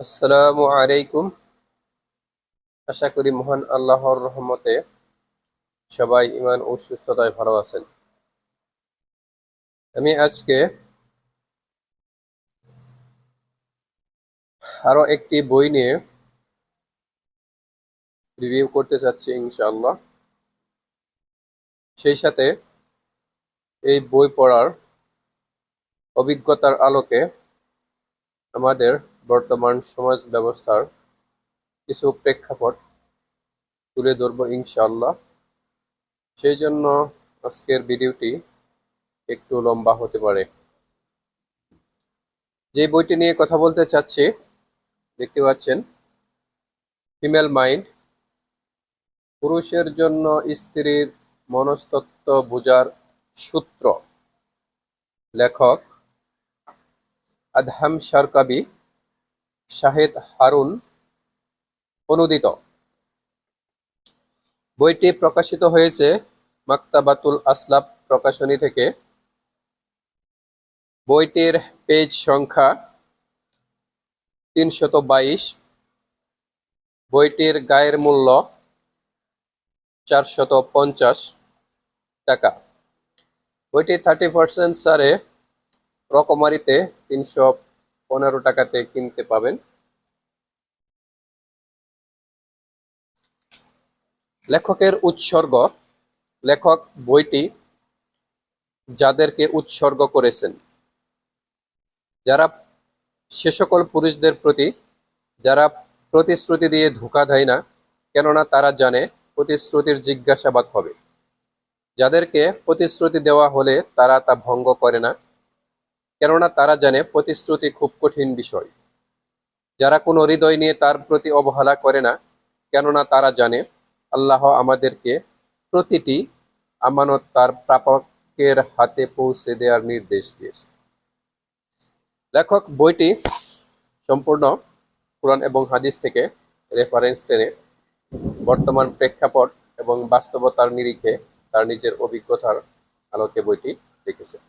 আসসালামু আলাইকুম। আশা করি মহান আল্লাহর রহমতে সবাই ঈমান ও সুস্থতায় ভালো আছেন। আমি আজকে আরো একটি বই নিয়ে রিভিউ করতে চাচ্ছি ইনশাআল্লাহ। সেই সাথে এই বই পড়ার অভিজ্ঞতার আলোকে আমাদের বর্তমান সমাজ ব্যবস্থার কিছু প্রেক্ষাপট তুলে ধরবো ইনশাআল্লাহ। সেই জন্য আজকের ভিডিওটি একটু লম্বা হতে পারে। যে বইটি নিয়ে কথা বলতে চাচ্ছি, দেখতে পাচ্ছেন, ফিমেল মাইন্ড, পুরুষের জন্য স্ত্রীর মনস্তত্ত্ব বোঝার সূত্র। লেখক আদহাম সরকাবি, শাহেদ হারুন অনুদিত। বইটি প্রকাশিত হয়েছে মাকতাবাতুল আসলাফ প্রকাশনী থেকে। বইটির পেজ সংখ্যা ৩২২। বইটির গায়ের মূল্য ৪৫০ টাকা। বইটি 30% ছাড়ে রকমারিতে ৩১৫ টাকাতে কিনতে পাবেন। লেখকের উৎসর্গ। লেখক বইটি যাদেরকে উৎসর্গ করেছেন, যারা সে সকল পুরুষদের প্রতি যারা প্রতিশ্রুতি দিয়ে ধোঁকা দেয় না, কেননা তারা জানে প্রতিশ্রুতির জিজ্ঞাসাবাদ হবে। যাদেরকে প্রতিশ্রুতি দেওয়া হলে তারা তা ভঙ্গ করে না, কেননা তারা জানে প্রতিশ্রুতি খুব কঠিন বিষয়। যারা কোনো হৃদয় নিয়ে তার প্রতি অবহেলা করে না, কেননা তারা জানে আল্লাহ আমাদেরকে প্রতিটি আমানত তার প্রাপকের হাতে পৌঁছে দেওয়ার নির্দেশ দিয়েছে। লেখক বইটি সম্পূর্ণ কুরআন এবং হাদিস থেকে রেফারেন্স টেনে বর্তমান প্রেক্ষাপট এবং বাস্তবতার নিরিখে তার নিজের অভিজ্ঞতার আলোকে বইটি লিখেছে।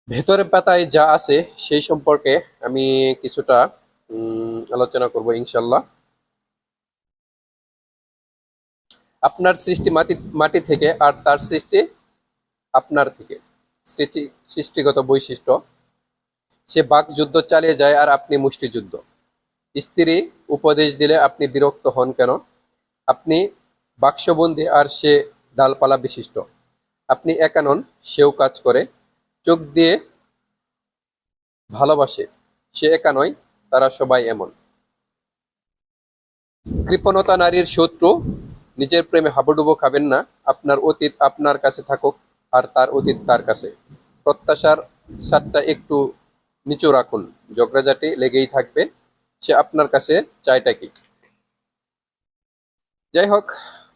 ভেতরের পাতায় যা আছে সেই সম্পর্কে আমি কিছুটা আলোচনা করব ইনশাল্লাহ। আপনার সৃষ্টি মাটি থেকে, আর তার সৃষ্টি আপনার থেকে। সৃষ্টিগত বৈশিষ্ট্য: সে বাকযুদ্ধ চালিয়ে যায় আর আপনি মুষ্টিযুদ্ধ। স্ত্রী উপদেশ দিলে আপনি বিরক্ত হন কেন? আপনি বাক্সবন্দী আর সে ডালপালা বিশিষ্ট। আপনি একা নন, সেও কাজ করে। চোখ দিয়ে ভালোবাসে, সে একা নয়, তারা সবাই এমন। কৃপণতা নারীর শত্রু। নিজের প্রেমে হাবুডুবু খাবেন না। আপনার অতীত আপনার কাছে থাকুক, আর তার অতীত তার কাছে। প্রত্যাশার ছাদটা একটু নিচু রাখুন, ঝগড়াঝাটি লেগেই থাকবে। সে আপনার কাছে চায়টা কি? যাই হোক,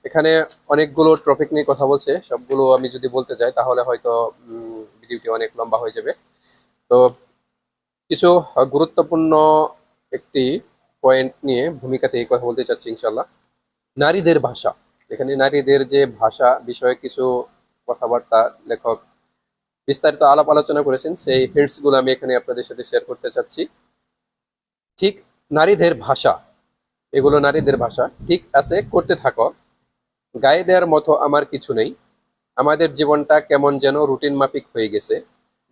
এখানে অনেকগুলো টপিক নিয়ে কথা বলছে। সবগুলো আমি যদি বলতে যাই তাহলে হয়তো ভিডিওটি অনেক লম্বা হয়ে যাবে। তো কিছু গুরুত্বপূর্ণ একটি পয়েন্ট নিয়ে ভূমিকা থেকে কথা বলতে চাচ্ছি ইনশাল্লাহ। নারীদের ভাষা। এখানে নারীদের যে ভাষা বিষয়ে কিছু কথাবার্তা লেখক বিস্তারিত আলাপ আলোচনা করেছেন, সেই হিন্টস গুলো আমি এখানে আপনাদের সাথে শেয়ার করতে চাচ্ছি। ঠিক, নারীদের ভাষা, এগুলো নারীদের ভাষা। ঠিক আছে, করতে থাকো। গায়ে দেওয়ার মতো আমার কিছু নেই। আমাদের জীবনটা কেমন যেন রুটিন মাফিক হয়ে গেছে।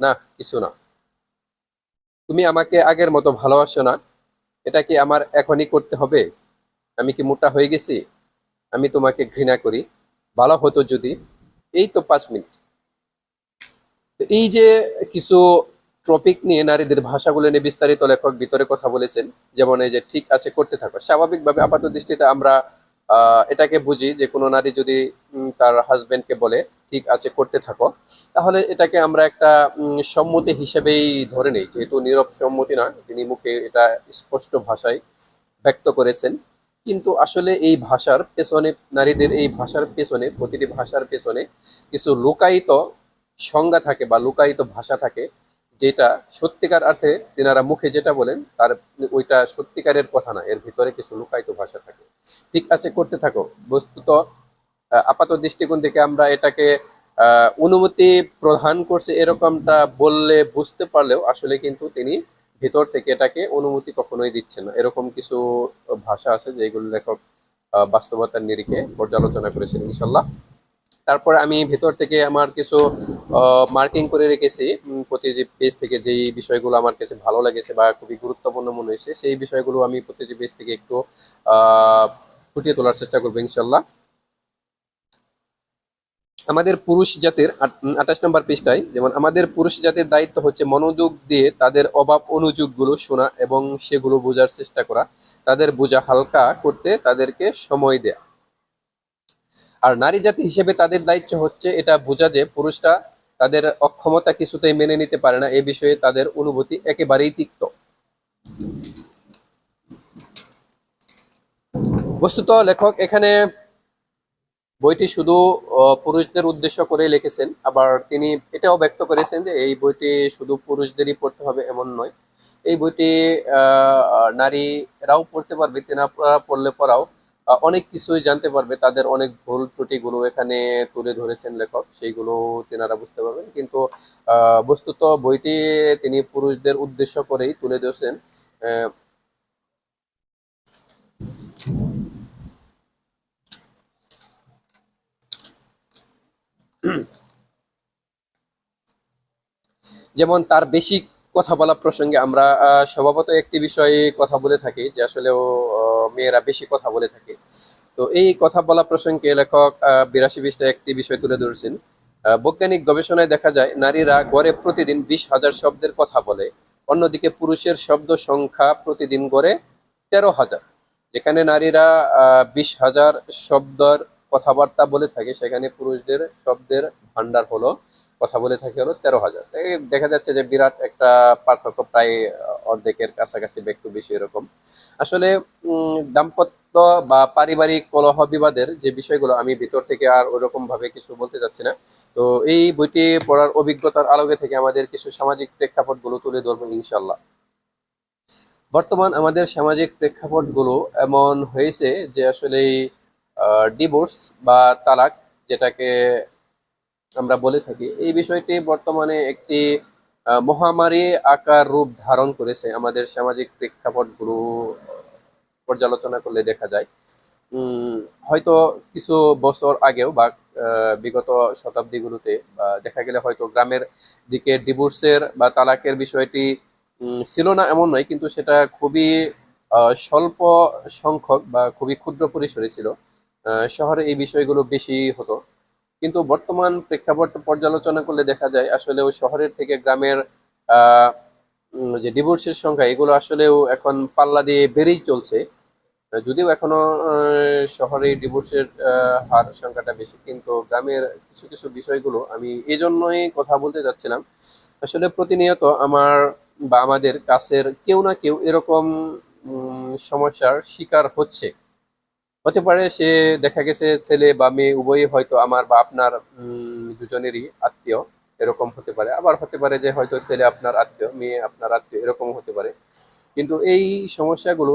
না, কিছু না। তুমি আমাকে আগের মতো ভালোবাসো না। এটা কি আমার এখনই করতে হবে? আমি কি মোটা হয়ে গেছি? আমি তোমাকে ঘৃণা করি। ভালো হতো যদি। এই তো 5 মিনিট। তো এই যে কিছু টপিক নিয়ে নারীদের ভাষাগুলো নিয়ে বিস্তারিত লেখক ভিতরে কথা বলেছেন। যেমন এই যে ঠিক আছে, করতে থাকো। স্বাভাবিকভাবে আপাত দৃষ্টিতে আমরা এটাকে বুঝি যে কোনো নারী যদি তার হাজবেন্ডকে বলে ঠিক আছে করতে থাকো, তাহলে এটাকে আমরা একটা সম্মতি হিসেবেই ধরে নেই, যেহেতু নীরব সম্মতি না, তিনি মুখে এটা স্পষ্ট ভাষায় ব্যক্ত করেছেন। কিন্তু আসলে এই ভাষার পেছনে, নারীদের এই ভাষার পেছনে, প্রতিটি ভাষার পেছনে কিছু লুকায়িত সংজ্ঞা থাকে বা লুকায়িত ভাষা থাকে, যেটা সত্যিকার অর্থে তেনারা মুখে যেটা বলেন তার ওইটা সত্যিকারের কথা না, এর ভিতরে কিছু লুকায়িত ভাষা থাকে। ঠিক আছে, করতে থাকো বস্তুত আপাত দৃষ্টিকোণ থেকে আমরা এটাকে অনুমতি প্রদান করছে এরকমটা বললে বুঝতে পারলেও আসলে কিন্তু তিনি ভিতর থেকে এটাকে অনুমতি কখনোই দিচ্ছে না, এরকম কিছু ভাষা আছে যেগুলো লেখক বাস্তবতার নিরিখে পর্যালোচনা করেছেন ইনশাল্লাহ। তারপর আমি ভেতর থেকে আমার কিছু মার্কিং করে রেখেছি, প্রতিটি পেজ থেকে যেই বিষয়গুলো আমার কাছে ভালো লেগেছে বা খুবই গুরুত্বপূর্ণ মনে হয়েছে সেই বিষয়গুলো আমি প্রতিটি পেজ থেকে একটু আহ ফুটিয়ে তোলার চেষ্টা করবো ইনশাল্লাহ। আমাদের পুরুষ জাতির 28 নম্বর পৃষ্ঠায় যেমন, আমাদের পুরুষ জাতির দায়িত্ব হচ্ছে মনোযোগ দিয়ে তাদের অভাব অনুযোগগুলো শোনা এবং সেগুলো বোঝার চেষ্টা করা, তাদের বোঝা হালকা করতে তাদেরকে সময় দেয়া। আর নারী জাতি হিসেবে তাদের দায়িত্ব হচ্ছে এটা বোঝা যে পুরুষরা তাদের অক্ষমতা কিছুতেই মেনে নিতে পারে না, এ বিষয়ে তাদের অনুভূতি একেবারেই তিক্ত। বস্তুত লেখক এখানে বইটি শুধু পুরুষদের উদ্দেশ্য করে লিখেছেন, আবার তিনি এটাও ব্যক্ত করেছেন যে এই বইটি শুধু পুরুষদেরই পড়তে হবে এমন নয়, এই বইটি নারীরাও পড়তে পারবে, তেনারা পড়লে পড়াও অনেক কিছুই জানতে পারবে, তাদের অনেক ভুল ত্রুটিগুলো এখানে তুলে ধরেছেন লেখক, সেইগুলো তেনারা বুঝতে পারবেন। কিন্তু বস্তুত বইটি তিনি পুরুষদের উদ্দেশ্য করেই তুলে ধরেছেন। আহ, যেমন তার বেশি কথা বলা প্রসঙ্গে আমরা স্বভাবত একটি বিষয়ে কথা বলে থাকি যে আসলেও মেয়েরা বেশি কথা বলে থাকে। তো এই কথা বলা প্রসঙ্গে লেখক 82 পৃষ্ঠায় একটি বিষয় তুলে ধরেছেন। বৈজ্ঞানিক গবেষণায় দেখা যায় নারীরা গড়ে প্রতিদিন 20,000 শব্দের কথা বলে, অন্যদিকে পুরুষের শব্দ সংখ্যা প্রতিদিন গড়ে 13,000। যেখানে নারীরা 20,000 শব্দের কথাবার্তা বলে থাকে, সেখানে পুরুষদের শব্দের ভান্ডার হলো কথা বলে থাকে হলো 13,000। দেখা যাচ্ছে যে বিরাট একটা পার্থক্য, প্রায় অর্ধেকের কাছাকাছি বা একটু বেশি এরকম। আসলে দাম্পত্য বা পারিবারিক কলহ বিবাদের যে বিষয়গুলো, আমি ভিতর থেকে আর ওরকম ভাবে কিছু বলতে চাচ্ছি না। তো এই বইটি পড়ার অভিজ্ঞতার আলোকে থেকে আমাদের কিছু সামাজিক প্রেক্ষাপটগুলো তুলে ধরবো ইনশাল্লাহ। বর্তমান আমাদের সামাজিক প্রেক্ষাপটগুলো এমন হয়েছে যে আসলে ডিভোর্স বা তালাক যেটাকে আমরা বলে থাকি, এই বিষয়টি বর্তমানে একটি মহামারী আকার রূপ ধারণ করেছে আমাদের সামাজিক প্রেক্ষাপটগুলো পর্যালোচনা করলে দেখা যায়। উম, হয়তো কিছু বছর আগেও বা বিগত শতাব্দীগুলোতে বা দেখা গেলে হয়তো গ্রামের দিকে ডিভোর্সের বা তালাকের বিষয়টি ছিল না এমন নয়, কিন্তু সেটা খুবই স্বল্প সংখ্যক বা খুবই ক্ষুদ্র পরিসরে ছিল। শহরে এই বিষয়গুলো বেশি হতো, কিন্তু বর্তমান প্রেক্ষাপট পর্যালোচনা করলে দেখা যায় আসলে ওই শহরের থেকে গ্রামের আহ যে ডিভোর্সের সংখ্যা এগুলো আসলেও এখন পাল্লা দিয়ে বেড়েই চলছে। যদিও এখনো শহরে ডিভোর্সের হার সংখ্যাটা বেশি, কিন্তু গ্রামের কিছু কিছু বিষয়গুলো আমি এই জন্যই কথা বলতে চাচ্ছিলাম। আসলে প্রতিনিয়ত আমার বা আমাদের কাছের কেউ না কেউ এরকম সমস্যার শিকার হচ্ছে। হতে পারে সে, দেখা গেছে ছেলে বা মেয়ে উভয়ই হয়তো আমার বা আপনার দুজনেরই আত্মীয়, এরকম হতে পারে। আবার হতে পারে যে হয়তো ছেলে আপনার আত্মীয়, মেয়ে আপনার আত্মীয়, এরকম হতে পারে। কিন্তু এই সমস্যাগুলো,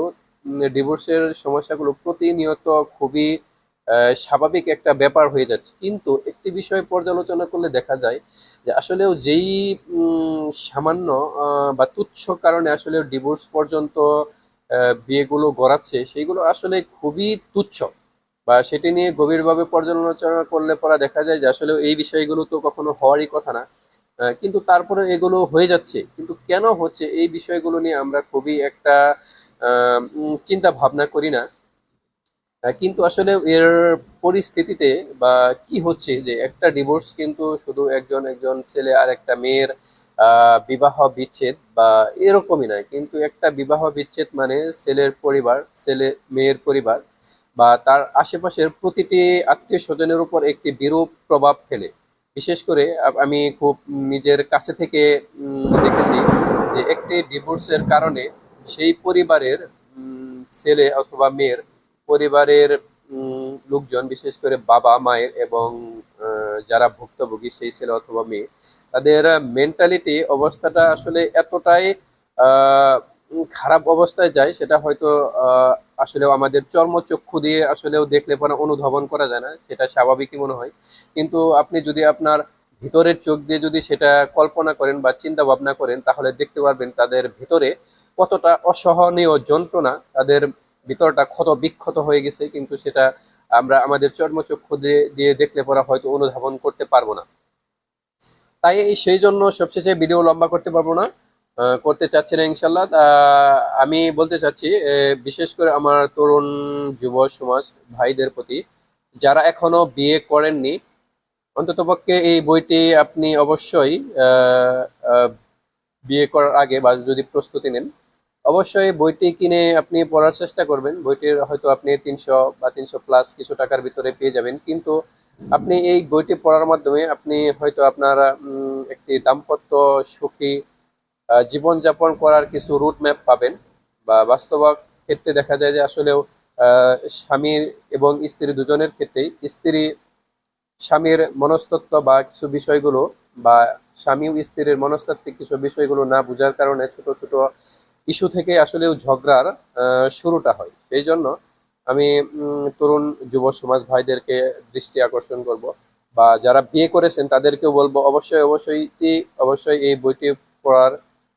ডিভোর্সের সমস্যাগুলো প্রতিনিয়ত খুবই স্বাভাবিক একটা ব্যাপার হয়ে যাচ্ছে। কিন্তু একটি বিষয় পর্যালোচনা করলে দেখা যায় যে আসলেও যেই সামান্য বা তুচ্ছ কারণে আসলে ডিভোর্স পর্যন্ত বিয়েগুলো গড়াচ্ছে, সেইগুলো আসলে খুবই তুচ্ছ, বা সেটি নিয়ে গভীরভাবে পর্যালোচনা করলে পরে দেখা যায় যে আসলে এই বিষয়গুলো তো কখনো হওয়ারই কথা না। কিন্তু তারপরে এগুলো হয়ে যাচ্ছে, কিন্তু কেন হচ্ছে এই বিষয়গুলো নিয়ে আমরা খুবই একটা চিন্তা ভাবনা করি না। কিন্তু আসলে এর পরিস্থিতিতে বা কি হচ্ছে যে একটা ডিভোর্স কিন্তু শুধু একজন একজন ছেলে আর একটা মেয়ের বিবাহ বিচ্ছেদ বা এরকমই নয়, কিন্তু একটা বিবাহ বিচ্ছেদ মানে ছেলের পরিবার, ছেলে মেয়ের পরিবার বা তার আশেপাশের প্রতিটি আত্মীয় স্বজনের উপর একটি বিরূপ প্রভাব ফেলে। বিশেষ করে আমি খুব নিজের কাছে থেকে দেখেছি যে একটি ডিভোর্সের কারণে সেই পরিবারের ছেলে অথবা মেয়ের পরিবারের লোকজন, বিশেষ করে বাবা মায়ের এবং যারা ভুক্তভোগী সেই ছেলে অথবা মেয়ে, তাদের মেন্টালিটি অবস্থাটা আসলে এতটাই খারাপ অবস্থায় যায়, সেটা হয়তো আসলেও আমাদের চর্মচক্ষু দিয়ে আসলেও দেখলে পরে অনুধাবন করা যায় না, সেটা স্বাভাবিকই মনে হয়। কিন্তু আপনি যদি আপনার ভিতরের চোখ দিয়ে যদি সেটা কল্পনা করেন বা চিন্তা ভাবনা করেন, তাহলে দেখতে পারবেন তাদের ভিতরে কতটা অসহনীয় যন্ত্রণা, তাদের ভিতরটা ক্ষত বিক্ষত হয়ে গেছে, কিন্তু সেটা আমরা আমাদের চর্মচক্ষু দিয়ে দিয়ে দেখলে পরে হয়তো অনুধাবন করতে পারবো না। তাই সেই জন্য সবশেষে ভিডিও লম্বা করতে পারবো না, করতে চাচ্ছি না ইনশাল্লাহ। আমি বলতে চাচ্ছি বিশেষ করে আমার তরুণ যুব সমাজ ভাইদের প্রতি, যারা এখনো বিয়ে করেননি, অন্ততপক্ষে এই বইটি আপনি অবশ্যই আহ, আহ, বিয়ে করার আগে বা যদি প্রস্তুতি নেন, অবশ্যই বইটি কিনে আপনি পড়ার চেষ্টা করবেন। বইটির হয়তো আপনি 300 বা 300 প্লাস কিছু টাকার ভিতরে পেয়ে যাবেন, কিন্তু আপনি এই বইটি পড়ার মাধ্যমে আপনি হয়তো আপনার একটি দাম্পত্য সুখী জীবনযাপন করার কিছু রুট ম্যাপ পাবেন। বা বাস্তব ক্ষেত্রে দেখা যায় যে আসলেও স্বামী এবং স্ত্রী দুজনের ক্ষেত্রেই স্ত্রী স্বামীর মনস্তত্ত্ব বা কিছু বিষয়গুলো, বা স্বামী ও স্ত্রীর মনস্তাত্ত্বিক কিছু বিষয়গুলো না বোঝার কারণে ছোট ছোট ইস্যু থেকে আসলেও ঝগড়ার শুরুটা হয়। সেই জন্য আমি তরুণ যুব সমাজ ভাইদেরকে দৃষ্টি আকর্ষণ করব, বা যারা বিয়ে করেছেন তাদেরকেও বলবো অবশ্যই অবশ্যই অবশ্যই এই বইটি পড়ার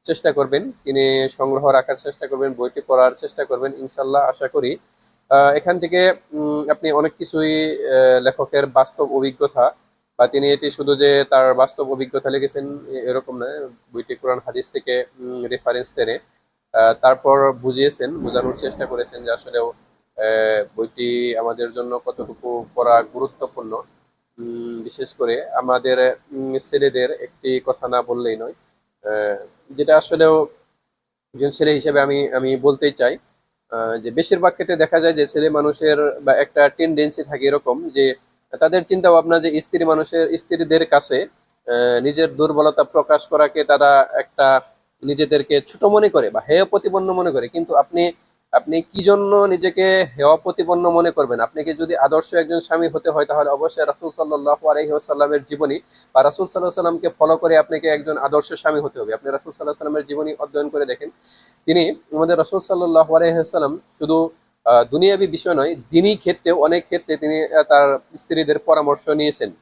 চেষ্টা করবেন, কিনে সংগ্রহ রাখার চেষ্টা করবেন, বইটি পড়ার চেষ্টা করবেন। ইনশাল্লাহ আশা করি এখান থেকে আপনি অনেক কিছুই লেখকের বাস্তব অভিজ্ঞতা, বা তিনি এটি শুধু যে তার বাস্তব অভিজ্ঞতা লিখেছেন এরকম নয়, বইটি কোরআন হাদিস থেকে রেফারেন্স টেনে তারপর বুঝিয়েছেন, বোঝানোর চেষ্টা করেছেন যে আসলেও বইটি আমাদের জন্য কতটুকু পড়া গুরুত্বপূর্ণ। বিশেষ করে আমাদের ছেলেদের একটি কথা না বললেই নয়, আহ, যেটা আসলেও একজন ছেলে হিসেবে আমি আমি বলতেই চাই, যে বেশিরভাগ ক্ষেত্রে দেখা যায় যে ছেলে মানুষের বা একটা টেন্ডেন্সি থাকে এরকম যে তাদের চিন্তা ভাবনা যে স্ত্রীদের কাছে নিজের দুর্বলতা প্রকাশ করাকে তারা একটা নিজেদেরকে ছোট মনে করে বা হেয় প্রতিপন্ন মনে করে। কিন্তু আপনি আপনি কি জন্য নিজেকে হেয় প্রতিপন্ন মনে করবেন? আপনাকে যদি আদর্শ একজন স্বামী হতে হয়, তাহলে অবশ্যই রাসূল সাল্লাল্লাহু আলাইহি ওয়াসাল্লামের জীবনী বা রাসূল সাল্লাল্লাহু আলাইহি সাল্লামকে ফলো করে আপনাকে একজন আদর্শ স্বামী হতে হবে। আপনি রাসূল সাল্লাল্লাহু আলাইহি সাল্লামের জীবনী অধ্যয়ন করে দেখেন, তিনি আমাদের রাসূল সাল্লাল্লাহু আলাইহি ওয়াসাল্লাম শুধু দুনিয়াবী বিষয় নয়, দিনী ক্ষেত্রেও অনেক ক্ষেত্রে তিনি তার স্ত্রীদের পরামর্শ নিয়েছেন।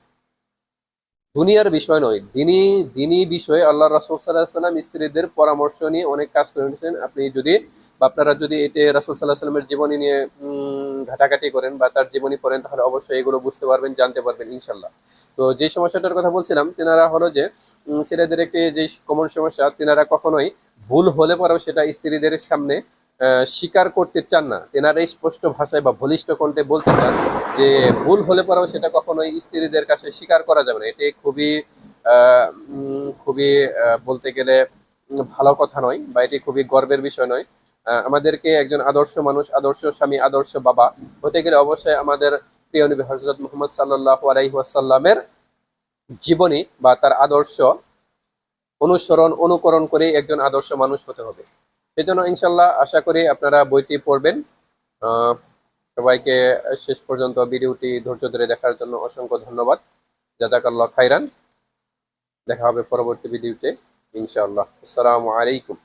দুনিয়ার বিষয় নয়, দিনী দিনী বিষয়ে আল্লাহ রাসূল সাল্লাল্লাহু আলাইহি ওয়াসাল্লাম স্ত্রীদের পরামর্শ নিয়ে অনেক কাজ করে নিয়েছেন। আপনি যদি বা আপনারা যদি এতে রাসূল সাল্লাল্লাহু আলাইহি ওয়াসাল্লামের জীবনী নিয়ে ঘাটাঘাটি করেন বা তার জীবনী পড়েন, তাহলে অবশ্যই এগুলো বুঝতে পারবেন, জানতে পারবেন ইনশাল্লাহ। তো যে সমস্যাটার কথা বলছিলাম, তেনারা হলো যে ছেলেদের একটি যে কমন সমস্যা, তেনারা কখনোই ভুল হলে পরেও সেটা স্ত্রীদের সামনে স্বীকার করতে চান না। তেনারা স্পষ্ট ভাষায় বা বলিষ্ঠ কণ্ঠে বলতে চান যে ভুল হলে পরেও সেটা কখনোই স্ত্রীদের কাছে স্বীকার করা যাবে না। এটি খুবই খুবই বলতে গেলে ভালো কথা নয়, বা এটি খুবই গর্বের বিষয় নয়। আমাদেরকে একজন আদর্শ মানুষ, আদর্শ স্বামী, আদর্শ বাবা হতে গেলে অবশ্যই আমাদের প্রিয় নবী হযরত মুহাম্মদ সাল্লাল্লাহু আলাইহি ওয়াসাল্লামের জীবনী বা তার আদর্শ অনুসরণ অনুকরণ করে একজন আদর্শ মানুষ হতে হবে। সেজন্য ইনশাল্লাহ আশা করি আপনারা বইটি পড়বেন। আহ, সবাইকে শেষ পর্যন্ত ভিডিওটি ধৈর্য ধরে দেখার জন্য অসংখ্য ধন্যবাদ। জাযাকাল্লাহ খাইরান। দেখা হবে পরবর্তী ভিডিওতে ইনশাআল্লাহ। আসসালামু আলাইকুম।